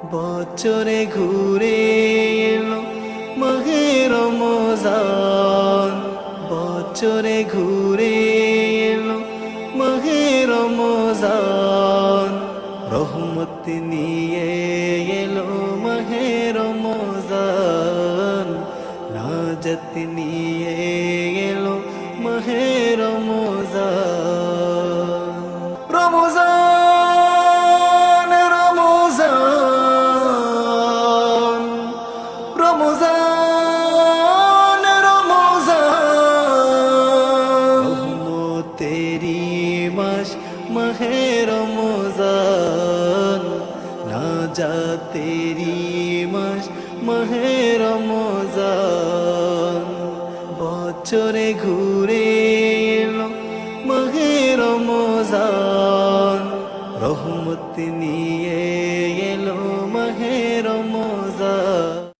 বছরে ঘুরে এলো মাহে রমজান, বছরে ঘুরে এলো মাহে রমজান, রহমত নিয়ে এলো মাহে রমজান, নাজাত নিয়ে এলো মাহে রমজান। রমজান রমজান রমজান রমজান, রহমতেরি মাস মাহে রমজান, নাজাতেরি মাস মাহে রমজান, বছরে ঘুরে এলো মাহে রমজান, রহমত নিয়ে